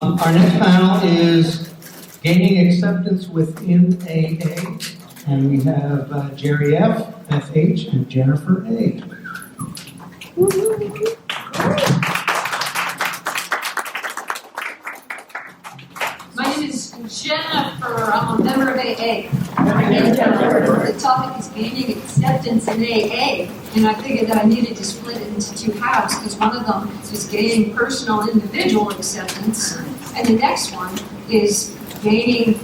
Our next panel is Gaining Acceptance Within AA, and we have Jerry F., FH, and Jennifer A. My name is Jennifer. I'm a member of AA. The topic is gaining acceptance in AA, and I figured that I needed to split it into two halves because one of them is gaining personal individual acceptance, and the next one is gaining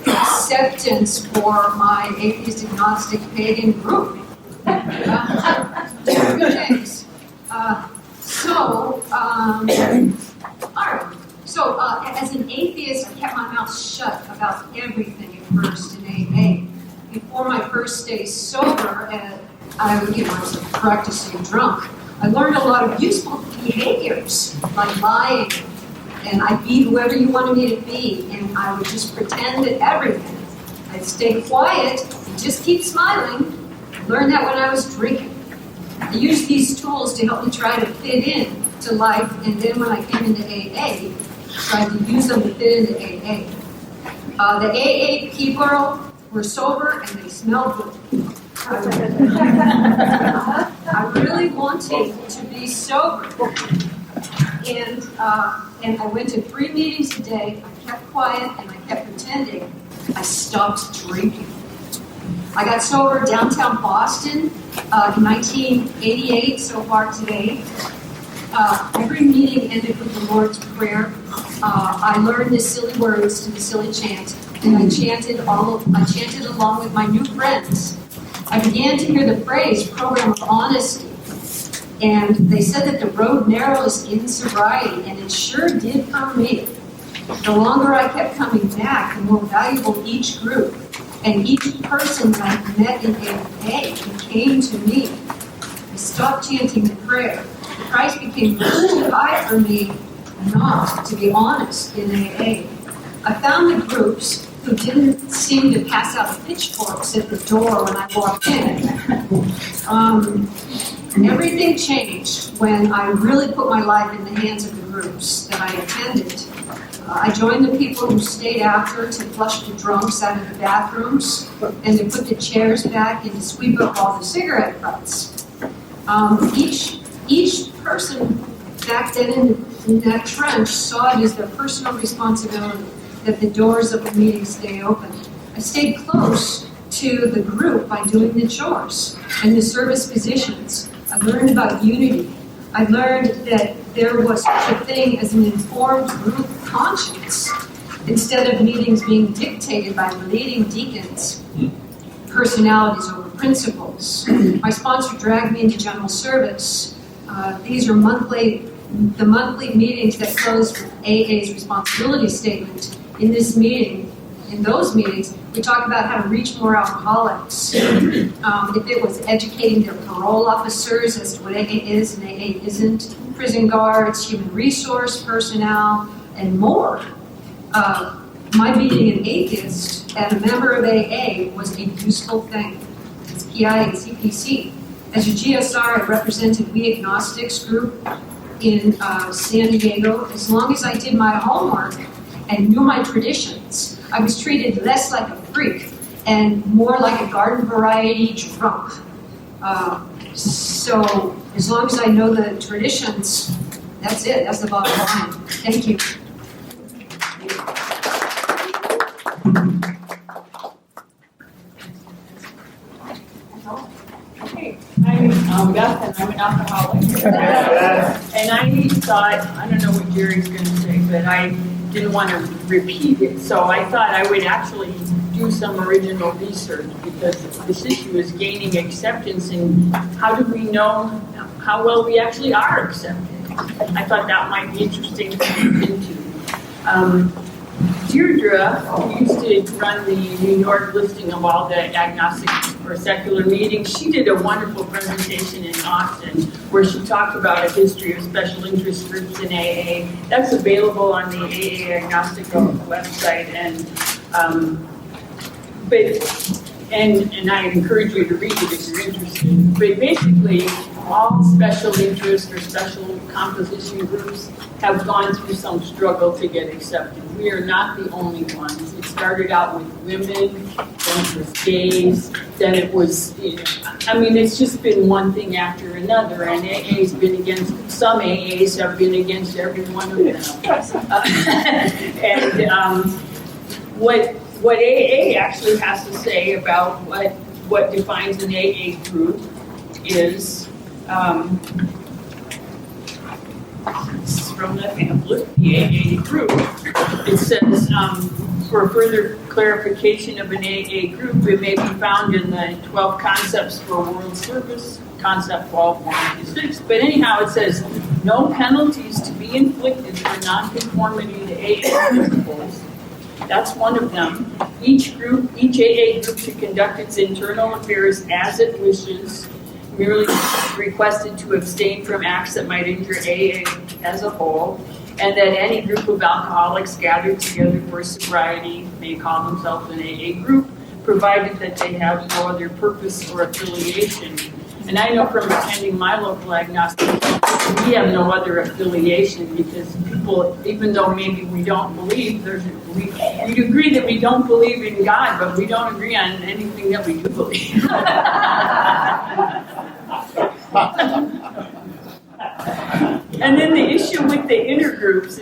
acceptance for my atheist, agnostic, pagan group. Two things. All right. So, as an atheist, I kept my mouth shut about everything at first in AA. Before my first day sober, I was a practicing drunk. I learned a lot of useful behaviors, like lying, and I'd be whoever you wanted me to be, and I would just pretend at everything. I'd stay quiet and just keep smiling. I learned that when I was drinking. I used these tools to help me try to fit in to life, and then when I came into AA, tried to use them to fit into AA. The AA people were sober and they smelled good. I really wanted to be sober. And I went to 3 meetings a day. I kept quiet and I kept pretending. I stopped drinking. I got sober downtown Boston in 1988, so far today. Every meeting ended with the Lord's Prayer. I learned the silly words to the silly chant, and I chanted along with my new friends. I began to hear the phrase "program of honesty," and they said that the road narrows in sobriety, and it sure did for me. The longer I kept coming back, the more valuable each group and each person that I met in AA became to me. I stopped chanting the prayer. The price became too high for me not to be honest in AA. I found the groups who didn't seem to pass out pitchforks at the door when I walked in. Everything changed when I really put my life in the hands of the groups that I attended. I joined the people who stayed after to flush the drunks out of the bathrooms and to put the chairs back and to sweep up all the cigarette butts. Each person back then in that trench saw it as their personal responsibility that the doors of the meeting stay open. I stayed close to the group by doing the chores and the service positions. I learned about unity. I learned that there was such a thing as an informed group conscience instead of meetings being dictated by leading deacons, personalities over principles. My sponsor dragged me into general service. These are the monthly meetings that close with AA's responsibility statement. In those meetings, we talk about how to reach more alcoholics. If it was educating their parole officers as to what AA is and AA isn't, prison guards, human resource personnel, and more. My being an atheist and a member of AA was a useful thing. It's PI and CPC. As a GSR, I represented We Agnostics group in San Diego. As long as I did my homework and knew my traditions, I was treated less like a freak and more like a garden variety drunk. So as long as I know the traditions, that's it. That's the bottom line. Thank you. Okay, I'm Beth, and I'm an alcoholic. And I thought, I don't know what Jerry's going to say, but I didn't want to repeat it. So I thought I would actually do some original research because this issue is gaining acceptance, and how do we know how well we actually are accepted? I thought that might be interesting to look into. Deirdre, who used to run the New York listing of all the agnostic or secular meetings, she did a wonderful presentation in Austin where she talked about a history of special interest groups in AA. That's available on the AA Agnostic website. And but and I encourage you to read it if you're interested. But basically, all special interest or special composition groups have gone through some struggle to get accepted. We are not the only ones. It started out with women, then it was gays, then it was, I mean, it's just been one thing after another, and AA's been against, some AAs have been against every one of them. What AA actually has to say about what defines an AA group is, this is from the pamphlet, the AA group. It says, for further clarification of an AA group, it may be found in the 12 Concepts for World Service, Concept 12.126. But anyhow, it says, no penalties to be inflicted for nonconformity to AA principles. That's one of them. Each AA group should conduct its internal affairs as it wishes, merely requested to abstain from acts that might injure AA as a whole, and that any group of alcoholics gathered together for sobriety may call themselves an AA group, provided that they have no other purpose or affiliation. And I know from attending my local agnostic, we have no other affiliation because people, even though maybe we don't believe, we agree that we don't believe in God, but we don't agree on anything that we do believe. And then the issue with the intergroups,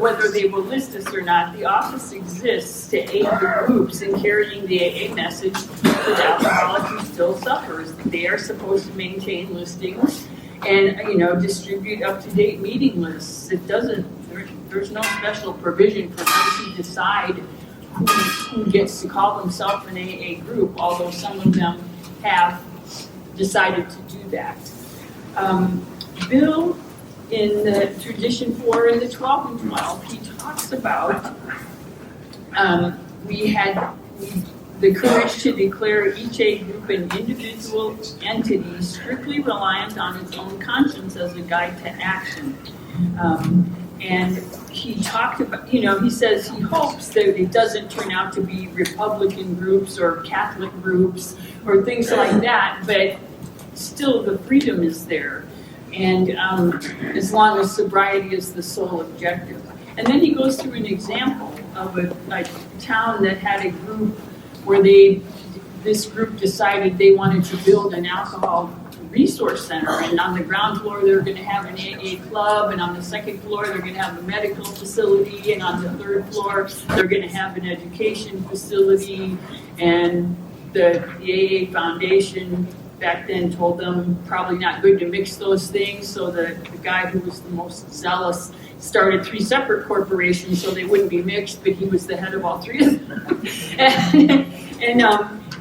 whether they will list us or not, the office exists to aid the groups in carrying the AA message to the alcoholic who still suffers. They are supposed to maintain listings and, distribute up-to-date meeting lists. There's no special provision for them to decide who gets to call themselves an AA group, although some of them have decided to do that. Bill, in the Tradition 4 and the 12 and 12, he talks about we had the courage to declare each A group an individual entity strictly reliant on its own conscience as a guide to action. And he talked about, he says he hopes that it doesn't turn out to be Republican groups or Catholic groups or things like that, but still the freedom is there. And as long as sobriety is the sole objective. And then he goes through an example of a town that had a group where this group decided they wanted to build an alcohol resource center, and on the ground floor they're going to have an AA club, and on the second floor they're going to have a medical facility, and on the third floor they're going to have an education facility. And the AA Foundation back then told them probably not good to mix those things, so the guy who was the most zealous started 3 separate corporations so they wouldn't be mixed, but he was the head of all 3 of them. and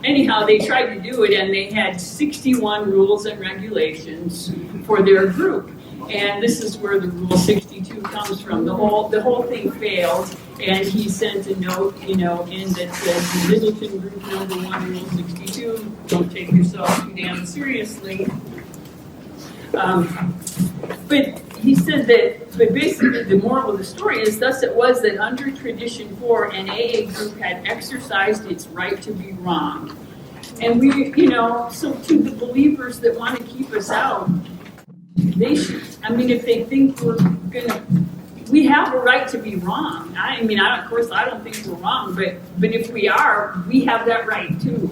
anyhow, they tried to do it, and they had 61 rules and regulations for their group. And this is where the Rule 62 comes from. The whole thing failed, and he sent a note, in that said, Middleton Group Number 1, Rule 62, don't take yourself too damn seriously. But he said but basically the moral of the story is, thus it was that under Tradition 4, an AA group had exercised its right to be wrong. And we, so to the believers that want to keep us out, they should, if they think we have a right to be wrong. Of course, I don't think we're wrong, but if we are, we have that right too.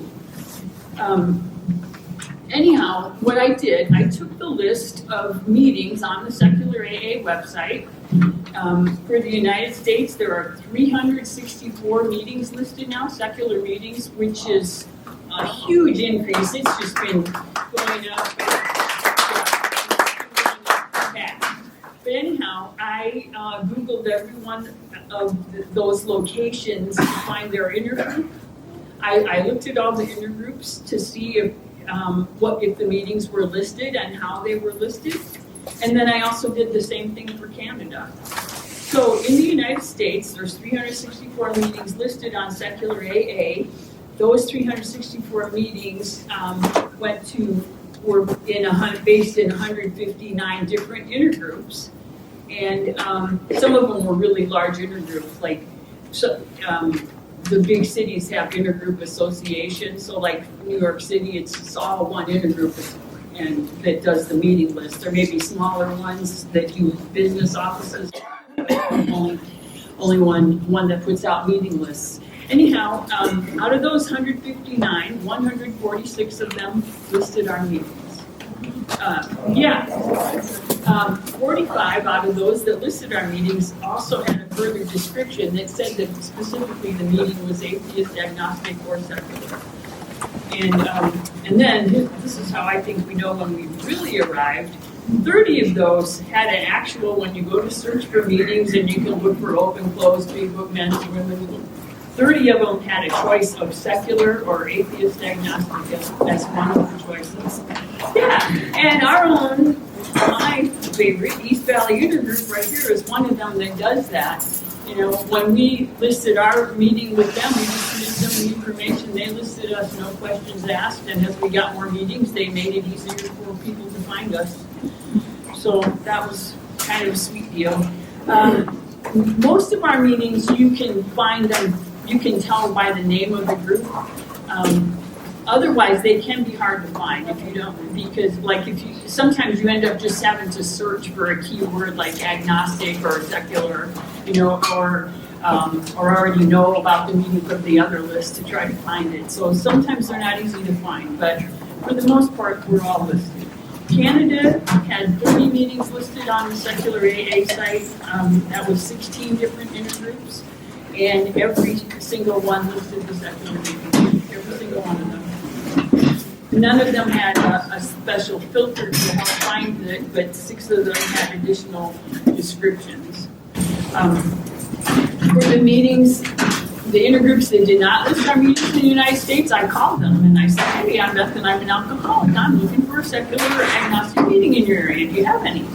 Anyhow, what I did, I took the list of meetings on the Secular AA website. For the United States, there are 364 meetings listed now, secular meetings, which is a huge increase. It's just been going up. But anyhow, I Googled every one of those locations to find their intergroup. I looked at all the intergroups to see if the meetings were listed and how they were listed. And then I also did the same thing for Canada. So in the United States, there's 364 meetings listed on Secular AA. Those 364 meetings were based in 159 different intergroups. And some of them were really large intergroups, like the big cities have intergroup associations, so like New York City, it's all one intergroup and that does the meeting list. There may be smaller ones that do business offices, only one that puts out meeting lists. Anyhow, out of those 159, 146 of them listed our meetings. 45 out of those that listed our meetings also had a further description that said that specifically the meeting was atheist, agnostic, or secular. And then, this is how I think we know when we really arrived, 30 of those had an actual, when you go to search for meetings and you can look for open, closed, big book, men's, women, 30 of them had a choice of secular or atheist, agnostic as one of the choices. Yeah, and our own, my favorite, East Valley Intergroup right here is one of them that does that. You know, when we listed our meeting with them, we just used them the information. They listed us, no questions asked, and as we got more meetings, they made it easier for people to find us. So that was kind of a sweet deal. Most of our meetings, you can find them, you can tell by the name of the group. Otherwise, they can be hard to find if you don't, because like if you, sometimes you end up just having to search for a keyword like agnostic or secular, you know, or already know about the meaning of the other list to try to find it. So sometimes they're not easy to find, but for the most part, we're all listed. Canada had 30 meetings listed on the secular AA site. That was 16 different intergroups, and every single one listed the secular meeting. Every single one of them. None of them had a special filter to help find it, but 6 of them had additional descriptions. For the meetings, the intergroups that did not list our meetings in the United States, I called them and I said, hey, I'm Beth and I'm an alcoholic. I'm looking for a secular or agnostic meeting in your area. Do you have any?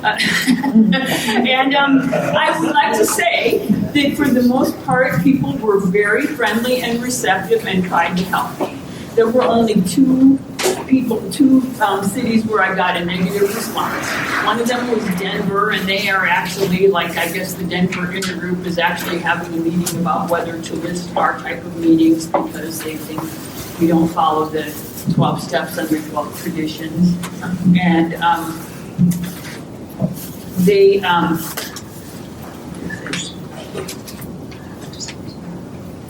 And I would like to say that for the most part, people were very friendly and receptive and tried to help me. There were only 2 cities where I got a negative response. One of them was Denver, and they are actually, like, I guess the Denver intergroup is actually having a meeting about whether to list our type of meetings because they think we don't follow the 12 steps under 12 traditions. And they,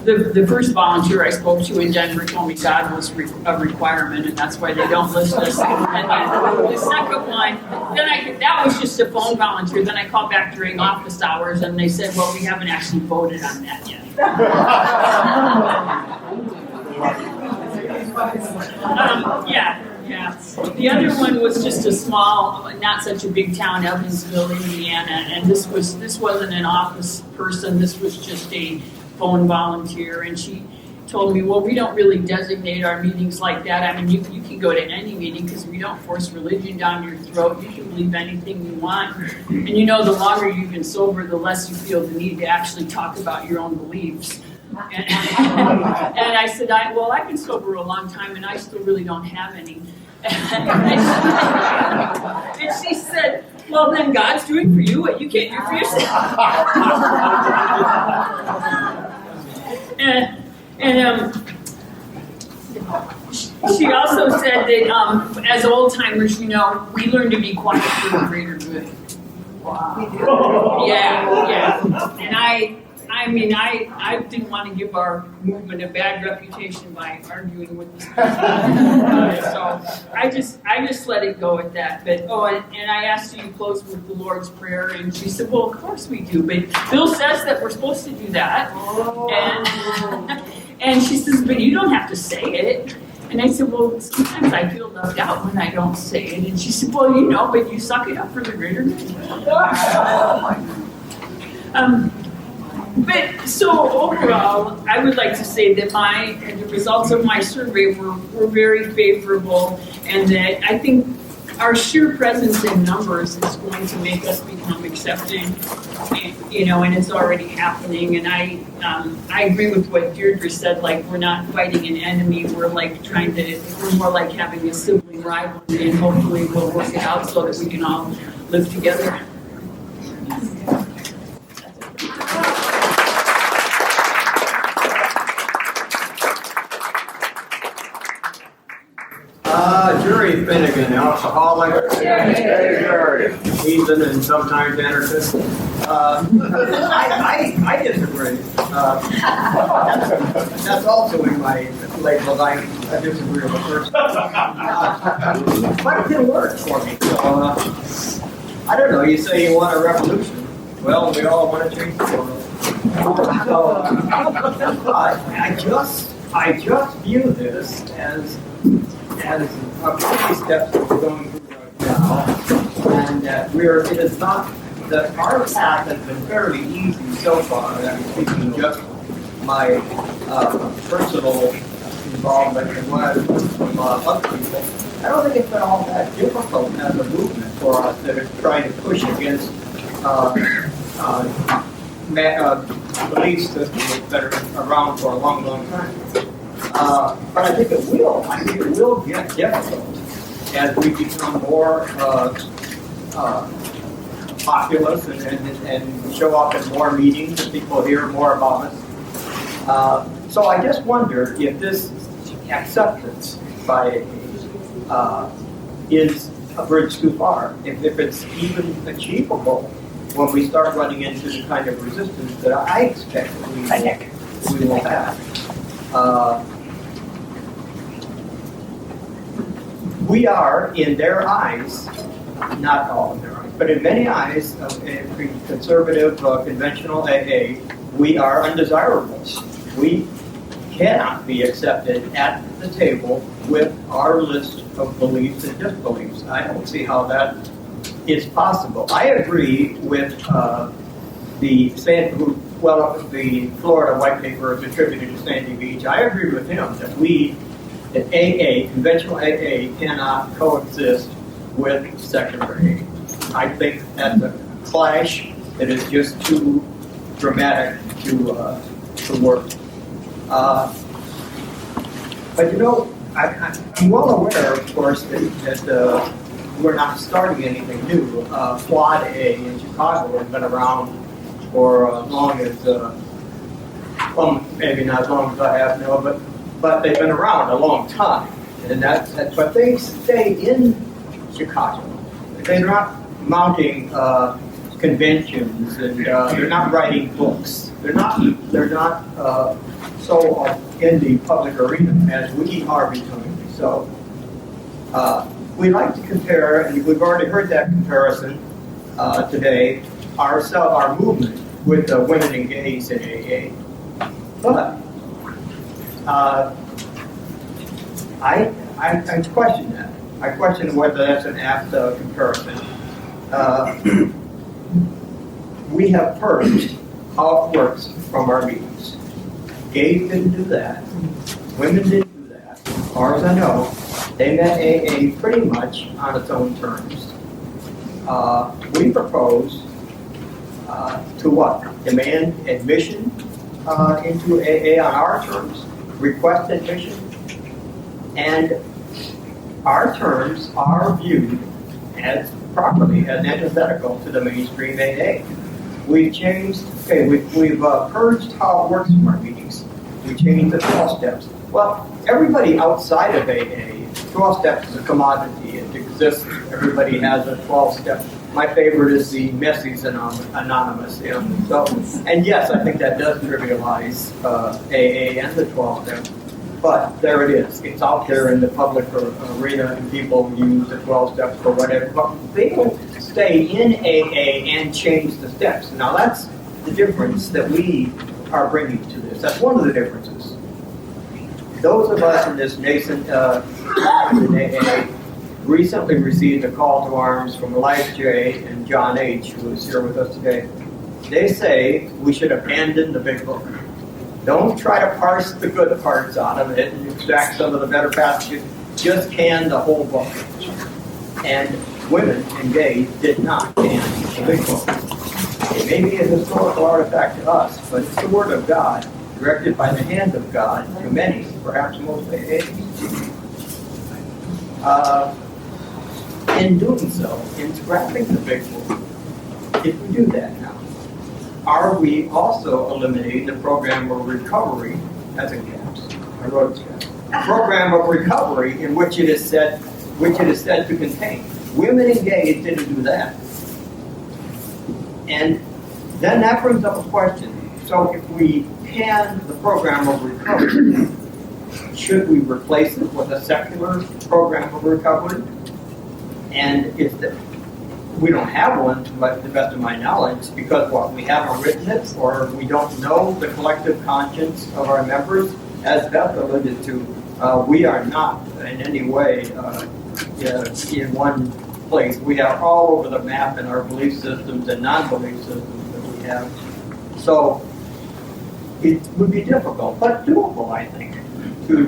the first volunteer I spoke to in Denver told me God was a requirement, and that's why they don't list us. And then the second one, that was just a phone volunteer. Then I called back during office hours, and they said, well, we haven't actually voted on that yet. Yeah. The other one was just a small, not such a big town, Evansville, Indiana, and this wasn't an office person. This was just a phone volunteer, and she told me, well, we don't really designate our meetings like that. I mean, you can go to any meeting because we don't force religion down your throat. You can believe anything you want. And you know, the longer you've been sober, the less you feel the need to actually talk about your own beliefs. And I said, I've been sober a long time, and I still really don't have any. And she said, well, then God's doing for you what you can't do for yourself. She also said that as old-timers, you know, we learn to be quiet for the greater good. Wow. We do. Yeah. And I mean, I didn't want to give our movement a bad reputation by arguing with this person. So I just let it go at that. But and I asked you to close with the Lord's Prayer, and she said, well, of course we do. But Bill says that we're supposed to do that. And she says, but you don't have to say it. And I said, well, sometimes I feel left out when I don't say it. And she said, well, you know, but you suck it up for the greater good. But so overall, I would like to say that the results of my survey were very favorable, and that I think our sheer presence in numbers is going to make us become accepted, you know, and it's already happening. And I agree with what Deirdre said, like, we're not fighting an enemy, we're more like having a sibling rivalry, and hopefully we'll work it out so that we can all live together. an alcoholic, heathen, and sometimes anarchist. I disagree. That's also in my label. I disagree with the first. But it didn't work for me. So, I don't know. You say you want a revolution. Well, we all want to change the world. So, I just view this as a baby steps that we're going through right now, and that it is not that our path has been fairly easy so far. I'm speaking just my personal involvement in what I've heard from other people. I don't think it's been all that difficult as a movement for us that is trying to push against belief systems that are around for a long, long time. But I think it will. I think it will get difficult as we become more populous and show up in more meetings and people hear more about us. So I just wonder if this acceptance by is a bridge too far, if it's even achievable when we start running into the kind of resistance that I expect we will have. We are, in their eyes, not all in their eyes, but in many eyes, in conservative, conventional AA, we are undesirables. We cannot be accepted at the table with our list of beliefs and disbeliefs. I don't see how that is possible. I agree with the Florida white paper is attributed to Sandy Beach. I agree with him that AA, conventional AA, cannot coexist with secular AA. I think that's a clash that is just too dramatic to work. But you know, I'm well aware, of course, that we're not starting anything new. Quad A in Chicago has been around for as long as, well, maybe not as long as I have now, but they've been around a long time. And but they stay in Chicago. They're not mounting conventions, and they're not writing books. They're not so in the public arena as we are becoming. So we like to compare, and we've already heard that comparison today, our movement with the women and gays in AA. But I question that. I question whether that's an apt comparison. We have purged how it works from our meetings. Gays didn't do that. Women didn't do that. As far as I know, they met AA pretty much on its own terms. We propose to what? Demand admission into AA on our terms, request admission, and our terms are viewed as properly as antithetical to the mainstream AA. We've changed, we've purged how it works from our meetings. We changed the 12 steps. Well, everybody outside of AA, 12 steps is a commodity. It exists. Everybody has a 12 step. My favorite is the Messi's Anonymous. And yes, I think that does trivialize AA and the 12 steps. But there it is. It's out there in the public arena, and people use the 12 steps for whatever. But they don't stay in AA and change the steps. Now that's the difference that we are bringing to this. That's one of the differences. Those of us in this nascent AA recently received a call to arms from Elias J. and John H., who is here with us today. They say we should abandon the big book. Don't try to parse the good parts out of it and extract some of the better passages. Just can the whole book. And women and gays did not can the big book. It may be a historical artifact to us, but it's the Word of God, directed by the hand of God to many, perhaps most AAs. In doing so, in scrapping the big book, if we do that now, are we also eliminating the program of recovery as in caps? I wrote it down. Program of recovery in which it is said which it is said to contain. Women engaged didn't do that. And then that brings up a question. So if we can the program of recovery, should we replace it with a secular program of recovery? And we don't have one, to the best of my knowledge, because what, we haven't written it, or we don't know the collective conscience of our members. As Beth alluded to, we are not in any way in one place. We are all over the map in our belief systems and non-belief systems that we have. So it would be difficult, but doable, I think, to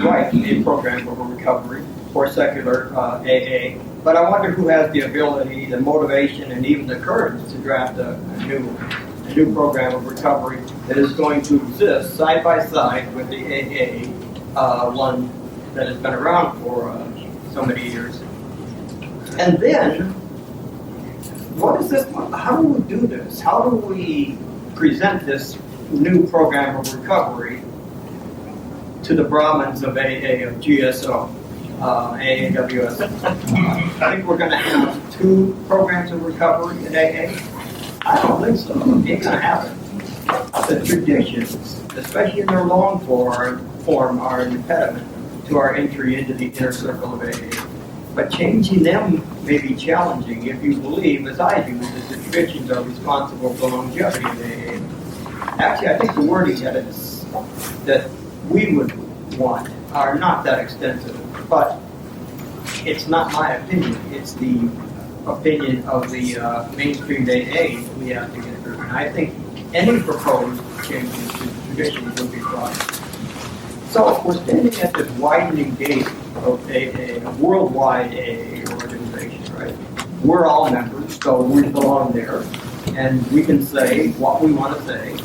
write a program of recovery for secular AA. But I wonder who has the ability, the motivation, and even the courage to draft a new program of recovery that is going to exist side by side with the AA one that has been around for so many years. And then, what is this? How do we do this? How do we present this new program of recovery to the Brahmins of AA, of GSO, AAWS? I think we're going to have 2 programs of recovery in AA. I don't think so. It ain't going to happen. The traditions, especially in their long form, are an impediment to our entry into the inner circle of AA. But changing them may be challenging if you believe, as I do, that the traditions are responsible for longevity in AA. Actually, I think the wording that we would want are not that extensive, but it's not my opinion. It's the opinion of the mainstream AA that we have to get through. And I think any proposed changes to traditions would be fine. So we're standing at this widening gate of AA, a worldwide AA organization, right? We're all members, so we belong there, and we can say what we want to say.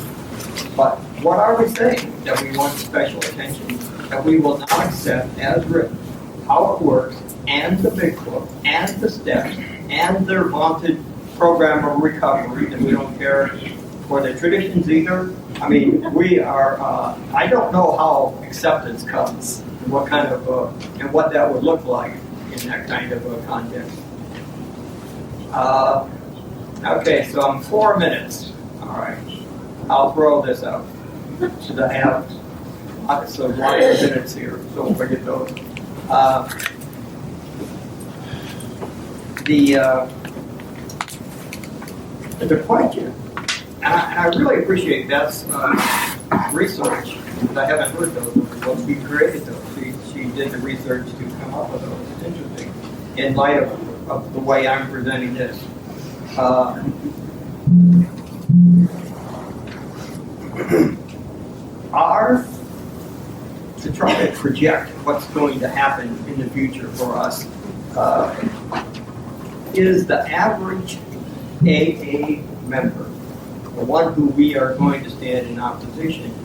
But what are we saying? That we want special attention, that we will not accept as written how it works, and the big book, and the steps, and their vaunted program of recovery, that we don't care for the traditions either. I mean, we are, I don't know how acceptance comes, and what kind of, and what that would look like in that kind of a context. Okay, so I'm 4 minutes. All right, I'll throw this out. Should I have, so lots of minutes here, so we'll forget those. The question, and I really appreciate Beth's research, because I haven't heard those. Well, she created those. She did the research to come up with those. It's interesting in light of the way I'm presenting this. To try to project what's going to happen in the future for us, is the average AA member, the one who we are going to stand in opposition to.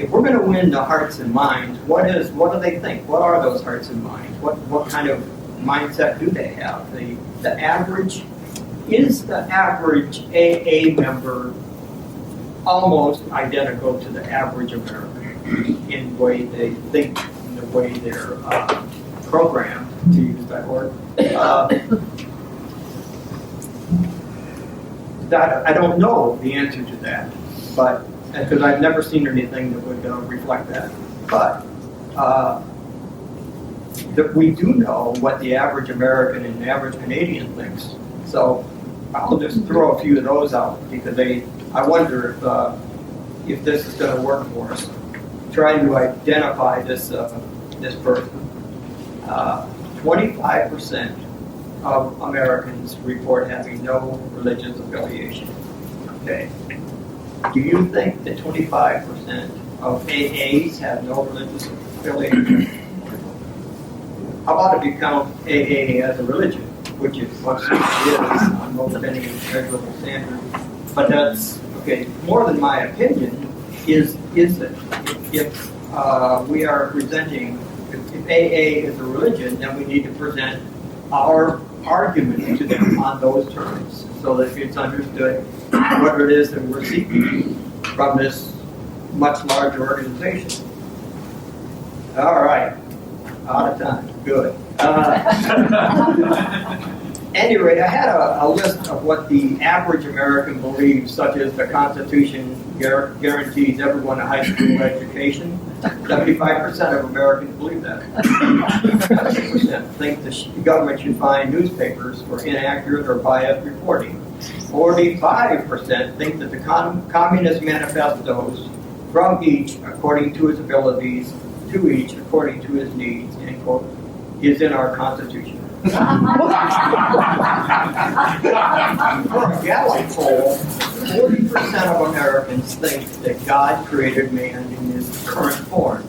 If we're going to win the hearts and minds, what do they think? What are those hearts and minds? What kind of mindset do they have? Is the average AA member almost identical to the average American in the way they think, in the way they're programmed, to use that word? That I don't know the answer to that, but because I've never seen anything that would reflect that. But that we do know what the average American and the average Canadian thinks. So I'll just throw a few of those out because I wonder if this is going to work for us. Trying to identify this person. 25% of Americans report having no religious affiliation. Okay. Do you think that 25% of AAs have no religious affiliation? How about if you count AA as a religion, which is what it is on most any measurable standard? But that's, okay, more than my opinion, is that if we are presenting, if AA is a religion, then we need to present our argument to them on those terms so that it's understood what it is that we're seeking from this much larger organization. All right. Out of time. Good. Anyway, I had a list of what the average American believes, such as the Constitution guarantees everyone a high school education. 75% of Americans believe that. 70% think the government should fine newspapers for inaccurate or biased reporting. 45% think that the communist manifestos, from each according to his abilities, to each according to his needs, end quote, is in our Constitution. For a Gallup poll, 40% of Americans think that God created man in his current form.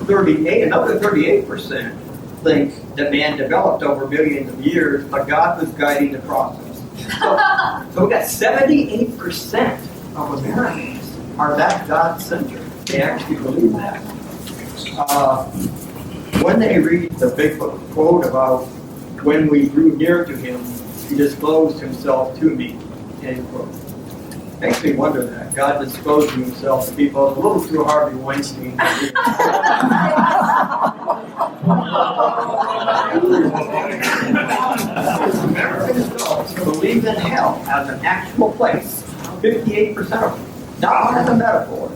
Another 38% think that man developed over millions of years, but God was guiding the process. So we got 78% of Americans are that God-centered. They actually believe that. When they read the big quote about when we drew near to him, he disclosed himself to me, end quote. Makes me wonder that. God disclosed himself to people a little too Harvey Weinstein. American adults believe in hell as an actual place. 58% of them. Not as a metaphor.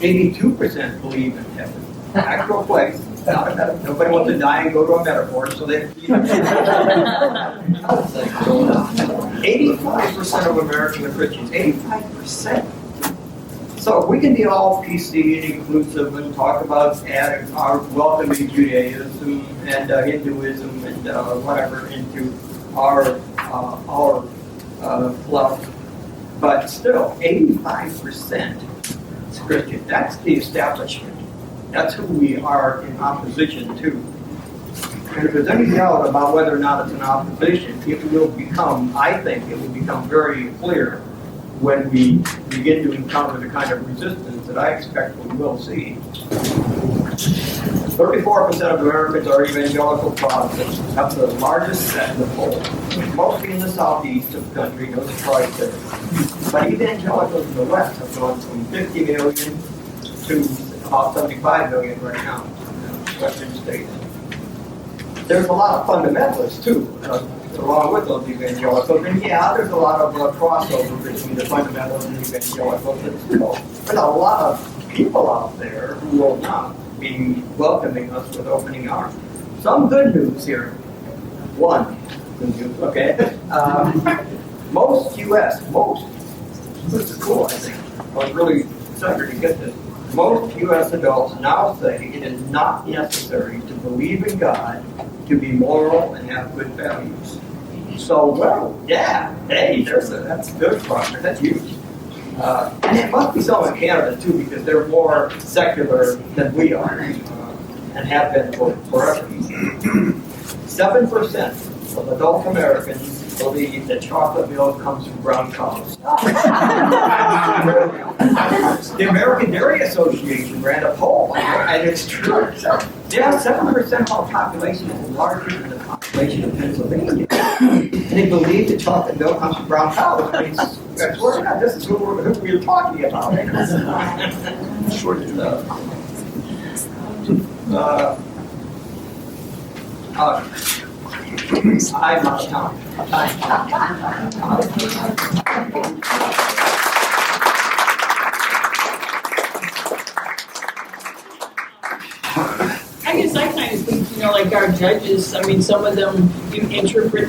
82% believe in heaven. Actual place. Not a metaphor. Nobody wants to die and go to a metaphor, so they 85% of Americans are Christians. 85%. So we can be all PC and inclusive and talk about adding our welcoming Judaism and Hinduism and whatever into our fluff. But still, 85% is Christian. That's the establishment. That's who we are in opposition to. And if there's any doubt about whether or not it's an opposition, it will become, I think, it will become very clear when we begin to encounter the kind of resistance that I expect we will see. 34% of Americans are evangelical Protestants. That's the largest set in the poll. Mostly in the southeast of the country, no surprise there. But evangelicals in the west have gone from 50 million to about 75 million right now in western states. There's a lot of fundamentalists too, along with those evangelicals. And yeah, there's a lot of crossover between the fundamentalists and evangelicals. But still, there's a lot of people out there who will not be welcoming us with opening arms. Some good news here. One, good news, okay. Most, this is cool, I think. I was really excited to get this. Most U.S. adults now say it is not necessary to believe in God to be moral and have good values. So, well, yeah, hey, that's good progress. That's huge. And it must be so in Canada, too, because they're more secular than we are and have been forever. 7% of adult Americans believe that chocolate milk comes from brown cows. The American Dairy Association ran a poll, and it's true. Yeah, 7% of our population is larger than the population of Pennsylvania. And they believe that chocolate milk comes from brown cows. I mean, I swear to God, this is who we're talking about. Short enough. I'm out of time. I guess I kind of think, like our judges, I mean, some of them interpret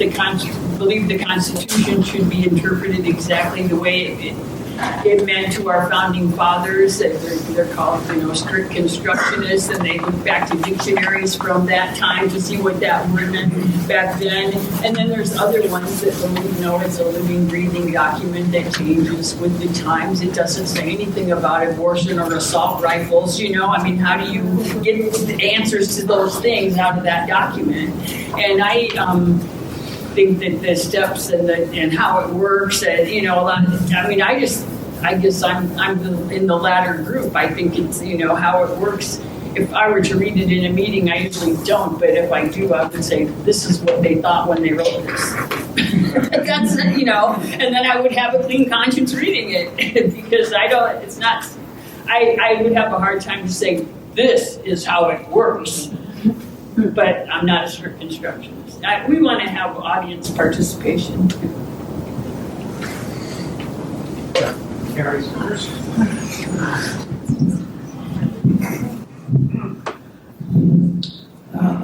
believe the Constitution should be interpreted exactly the way it meant to our founding fathers. They're called, strict constructionists, and they look back to dictionaries from that time to see what that word meant back then. And then there's other ones that believe, it's a living, breathing document that changes with the times. It doesn't say anything about abortion or assault rifles, I mean, how do you get the answers to those things out of that document? And I think that the steps and how it works, and a lot of, I guess I'm in the latter group. I think it's how it works. If I were to read it in a meeting, I usually don't, but if I do, I would say this is what they thought when they wrote this. That's and then I would have a clean conscience reading it because I would have a hard time to say this is how it works. But I'm not a strict constructionist. We want to have audience participation. Carrie's first.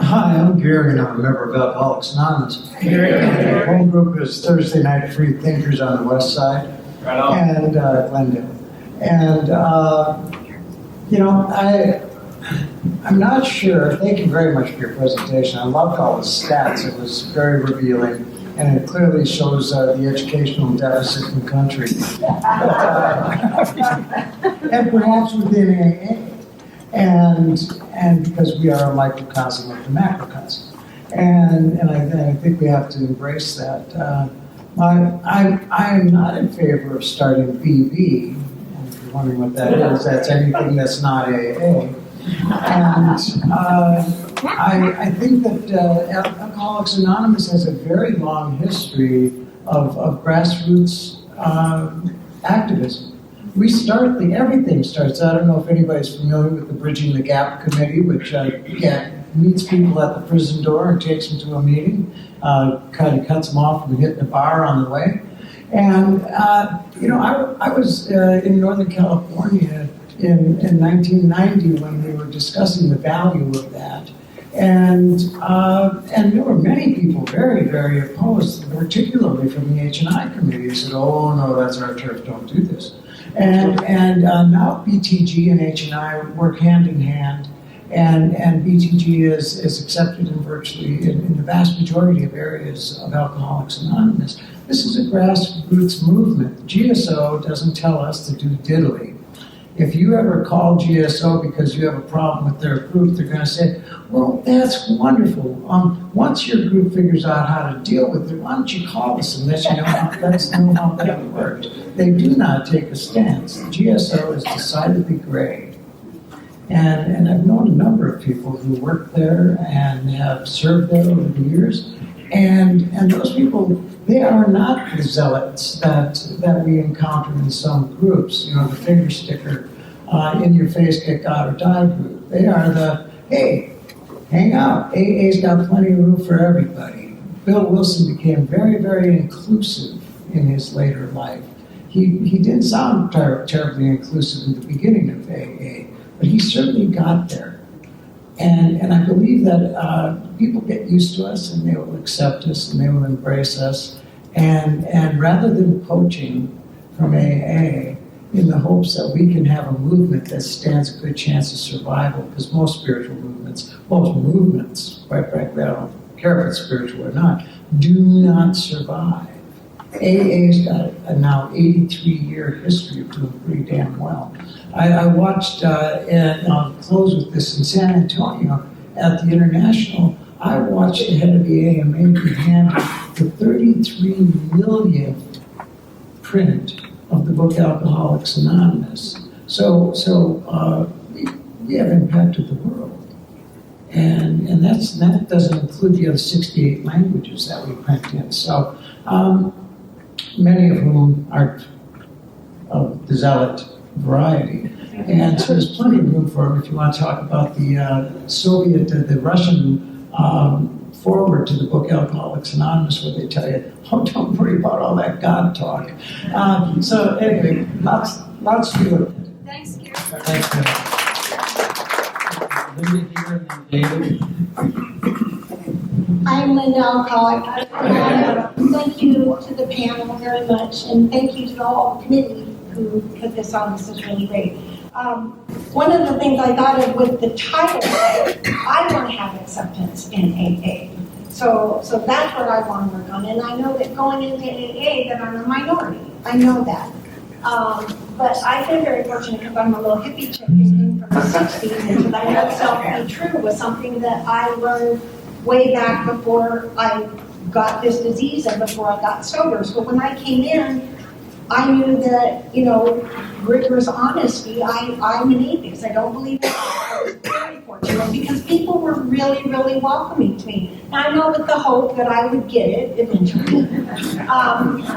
Hi, I'm Gary, and I'm a member of Alcoholics Anonymous. Our home group is Thursday Night Free Thinkers on the West Side, Right on. and Glendale. And I'm not sure. Thank you very much for your presentation. I loved all the stats. It was very revealing, and it clearly shows the educational deficit in the country, and perhaps within AA. And because we are a microcosm of the macrocosm. And I think we have to embrace that. I'm not in favor of starting BB. And if you're wondering what that is, that's anything that's not AA. And I think that Alcoholics Anonymous has a very long history of grassroots activism. Everything starts. I don't know if anybody's familiar with the Bridging the Gap Committee, which meets people at the prison door and takes them to a meeting, kind of cuts them off from hitting the bar on the way. And, I was in Northern California in 1990 when we were discussing the value of that. And there were many people very, very opposed, particularly from the H&I committee, who said, oh, no, that's our turf, don't do this. And now BTG and H&I work hand in hand, and BTG is accepted in virtually in the vast majority of areas of Alcoholics Anonymous. This is a grassroots movement. GSO doesn't tell us to do diddly. If you ever call GSO because you have a problem with their group, they're going to say, well, that's wonderful. Once your group figures out how to deal with it, why don't you call us and let you know how that worked? They do not take a stance. The GSO is decidedly gray. And I've known a number of people who work there and have served there over the years. And those people, they are not the zealots that we encounter in some groups, the finger sticker, in your face, get God or die group. They are the, hey, hang out. AA's got plenty of room for everybody. Bill Wilson became very, very inclusive in his later life. He didn't sound terribly inclusive in the beginning of AA, but he certainly got there. And I believe that people get used to us, and they will accept us, and they will embrace us. And rather than poaching from AA in the hopes that we can have a movement that stands a good chance of survival, because most movements, quite frankly, I don't care if it's spiritual or not, do not survive. AA's got a now 83-year history of doing pretty damn well. I watched, and I'll close with this, in San Antonio at the International, I watched the head of the AMA be handed the 33 millionth print of the book Alcoholics Anonymous. So we have impacted the world. And that doesn't include the other 68 languages that we print in. So many of whom are of the zealot variety. And so there's plenty of room for them if you want to talk about the the Russian forward to the book Alcoholics Anonymous, where they tell you, oh, don't worry about all that God talk. So anyway, lots to do. Thanks, Gary. Thanks, Linda here and David. I'm Linda Alcoholic. Thank you to the panel very much, and thank you to the whole committee who put this on. This is really great. One of the things I thought of with the title, I want to have acceptance in AA. So that's what I want to work on. And I know that going into AA that I'm a minority. I know that. But I've been very fortunate because I'm a little hippie chick from the 60s, and that I know self-be true was something that I learned way back before I got this disease and before I got sober. So when I came in, I knew that, rigorous honesty, I'm an atheist. I don't believe in God. I was very fortunate because people were really, really welcoming to me. And I know with the hope that I would get it eventually.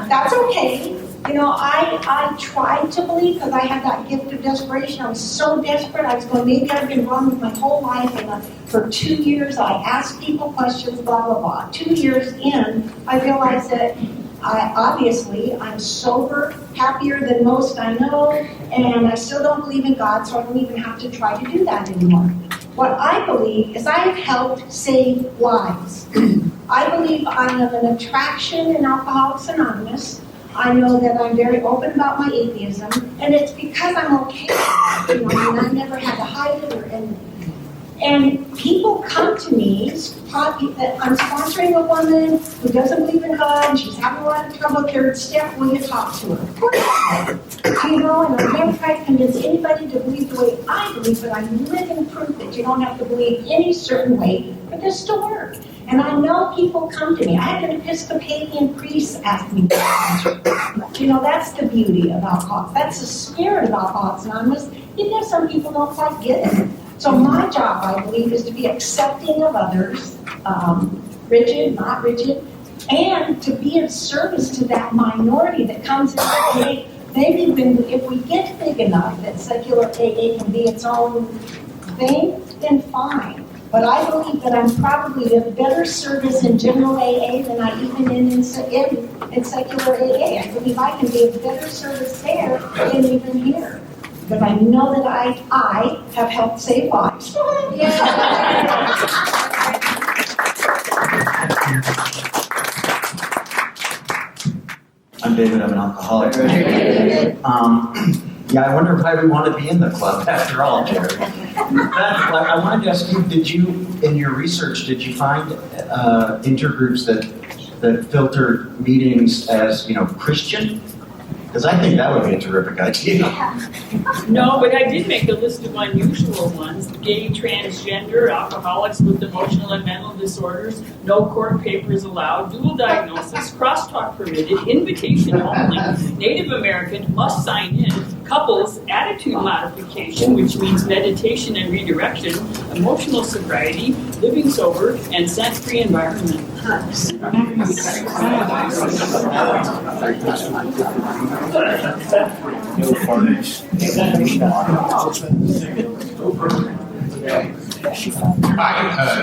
That's okay. You know, I tried to believe because I had that gift of desperation. I was so desperate. I was going, maybe I've been wrong with my whole life. And for 2 years, I asked people questions, blah, blah, blah. 2 years in, I realized that I'm sober, happier than most I know, and I still don't believe in God, so I don't even have to try to do that anymore. What I believe is I have helped save lives. I believe I am an attraction in Alcoholics Anonymous. I know that I'm very open about my atheism, and it's because I'm okay with it. You know, and I never had to hide it and people come to me, that I'm sponsoring a woman who doesn't believe in God, and she's having a lot of trouble with third step, will you talk to her? Of course I will. You know, and I'm never trying to convince anybody to believe the way I believe, but I'm living proof that you don't have to believe any certain way for this to work. And I know people come to me. I had an Episcopalian priest ask me that. You know, that's the beauty of Alcoholics. That's the spirit of Alcoholics Anonymous. Even if some people don't quite get it. So my job, I believe, is to be accepting of others, rigid, not rigid, and to be of service to that minority that comes in and says, hey, maybe if we get big enough that secular AA can be its own thing, then fine. But I believe that I'm probably of better service in general AA than I even in secular AA. I believe I can be of better service there than even here. But I know that I have helped save lives. I'm David, I'm an alcoholic. Yeah, I wonder why we want to be in the club after all, Jerry. I wanted to ask you, in your research, did you find intergroups that filter meetings as, Christian? Because I think that would be a terrific idea. No, but I did make a list of unusual ones. Gay, transgender, alcoholics with emotional and mental disorders, no court papers allowed, dual diagnosis, crosstalk permitted, invitation only, Native American, must sign in, couples, attitude modification, which means meditation and redirection, emotional sobriety, living sober, and scent-free environment. Hi,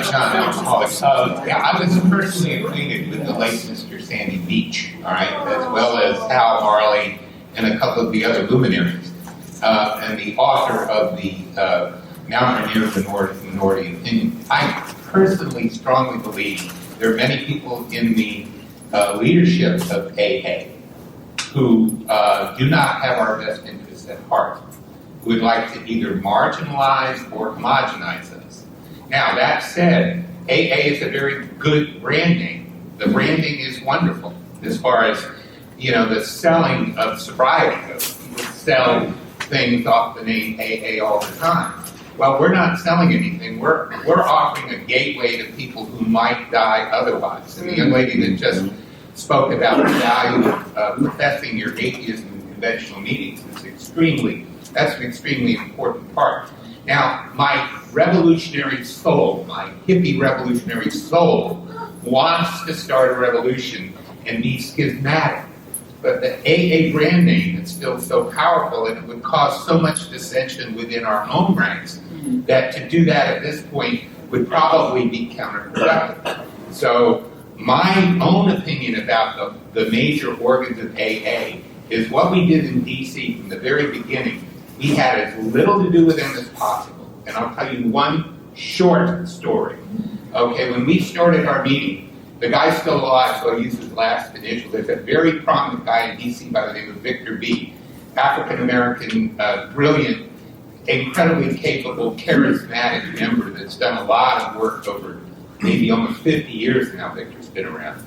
John Alcoholics. I was personally acquainted with the late Mr. Sandy Beach, all right, as well as Hal Marley and a couple of the other luminaries, and the author of the Mount Rainier Minority Opinion. I personally strongly believe there are many people in the leadership of AA who do not have our best interests at heart, who would like to either marginalize or homogenize us. Now, that said, AA is a very good brand name. The branding is wonderful as far as, the selling of sobriety goes. People sell things off the name AA all the time. Well, we're not selling anything. We're offering a gateway to people who might die otherwise. And the young lady that just spoke about the value of confessing your atheism in conventional meetings is that's an extremely important part. Now, my revolutionary soul, my hippie revolutionary soul, wants to start a revolution and be schismatic. But the AA brand name is still so powerful, and it would cause so much dissension within our own ranks that to do that at this point would probably be counterproductive. So my own opinion about the major organs of AA is what we did in DC from the very beginning. We had as little to do with them as possible. And I'll tell you one short story. Okay, when we started our meeting, the guy's still alive, so I'll use his last initial. There's a very prominent guy in DC by the name of Victor B., African-American, brilliant, incredibly capable, charismatic member that's done a lot of work over maybe almost 50 years now. Victor's been around.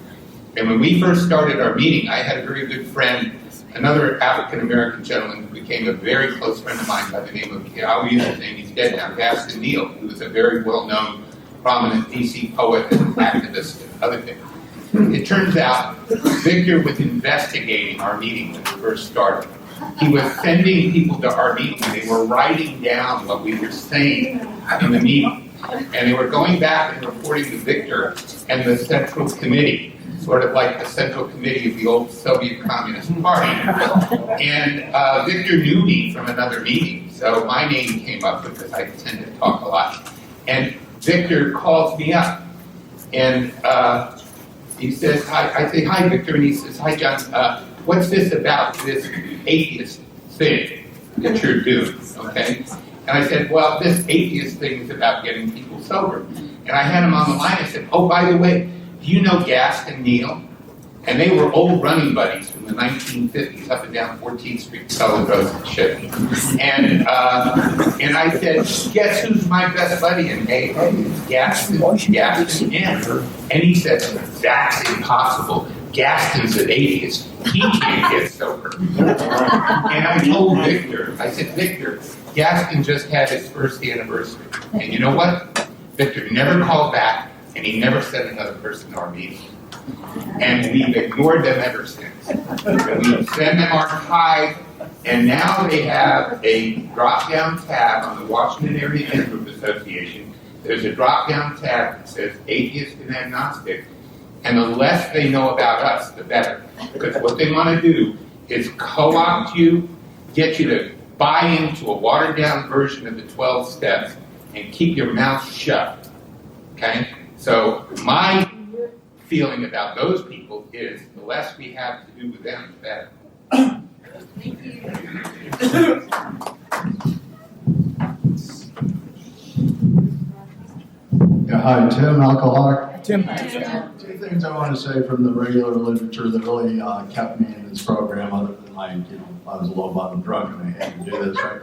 And when we first started our meeting, I had a very good friend, another African-American gentleman who became a very close friend of mine by the name of, I'll use his name, he's dead now, Gaston Neal, who was a very well-known, prominent DC poet and activist and other things. It turns out Victor was investigating our meeting when we first started. He was sending people to our meeting, and they were writing down what we were saying in the meeting. And they were going back and reporting to Victor and the Central Committee. sort of like the Central Committee of the old Soviet Communist Party. And Victor knew me from another meeting, so my name came up because I tend to talk a lot. And Victor calls me up, and he says, hi. I say, hi, Victor, and he says, hi, John, what's this about this atheist thing that you're doing, okay? And I said, well, this atheist thing is about getting people sober. And I had him on the line. I said, oh, by the way, do you know Gaston Neal? And they were old running buddies from the 1950s up and down 14th Street, solid roads and shit. And I said, guess who's my best buddy in AA? Gaston Neal. And he said, that's impossible. Gaston's an atheist. He can't get sober. And I told Victor, I said, Victor, Gaston just had his first anniversary. And you know what? Victor never called back, and he never sent another person to our meeting. And we've ignored them ever since. And we send them our tithe, and now they have a drop-down tab on the Washington Area Youth Group Association. There's a drop-down tab that says atheist and agnostic, and the less they know about us, the better. Because what they want to do is co-opt you, get you to buy into a watered-down version of the 12 steps, and keep your mouth shut. Okay? So my feeling about those people is the less we have to do with them, the better. Thank you. Yeah, hi, Tim, alcoholic. Tim. Two things I want to say from the regular literature that really kept me in this program, other than I was a low bottom drunk and I had to do this, right?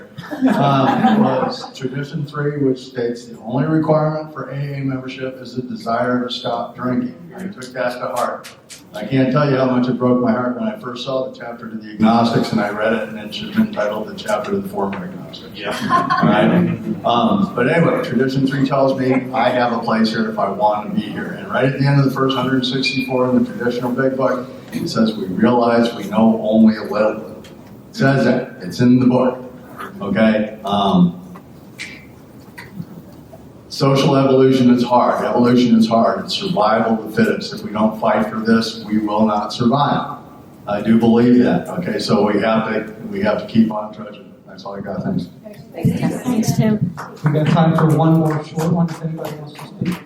Was Tradition 3, which states the only requirement for AA membership is a desire to stop drinking. I took that to heart. I can't tell you how much it broke my heart when I first saw the chapter to the agnostics and I read it, and it should have been titled the chapter to the former agnostics. Yeah. Right? But anyway, Tradition 3 tells me I have a place here if I want to be here. And right at the end of the first 164 in the traditional Big Book, it says we realize we know only a little. It says that. It's in the book. Okay? Social evolution is hard. Evolution is hard. It's survival of the fittest. If we don't fight for this, we will not survive. I do believe that. Okay, so we have to keep on trudging. That's all I got. Thanks. Thanks, Tim. We got time for one more short one if anybody wants to speak.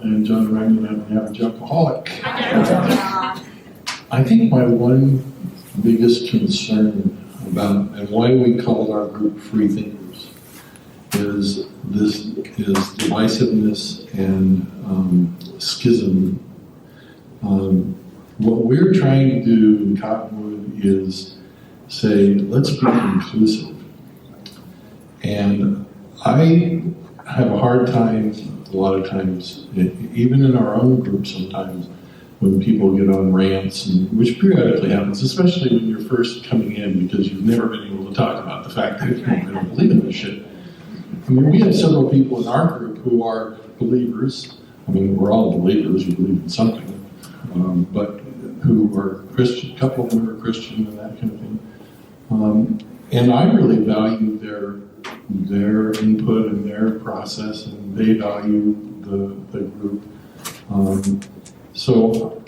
I'm John Ryan, I'm an average alcoholic. I think my one biggest concern about, and why we call our group Free Thinkers, is divisiveness and schism. What we're trying to do in Cottonwood is say, let's be inclusive. And I have a hard time, a lot of times, even in our own group sometimes, when people get on rants, and which periodically happens, especially when you're first coming in because you've never been able to talk about the fact that they don't believe in this shit. I mean, we have several people in our group who are believers. I mean, we're all believers, we believe in something, but who are Christian, a couple of them are Christian and that kind of thing. And I really value their input and their process, and they value the group. So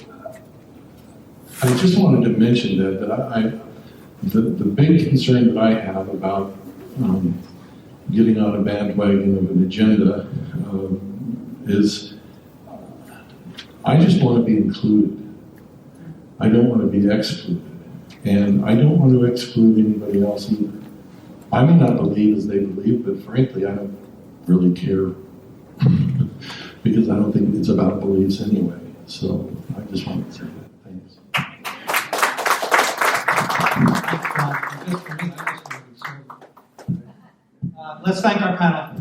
I just wanted to mention that the big concern that I have about getting on a bandwagon of an agenda is I just want to be included. I don't want to be excluded. And I don't want to exclude anybody else either. I may not believe as they believe, but frankly, I don't really care because I don't think it's about beliefs anyway. So I just wanted to say that. Thanks. Let's thank our panel.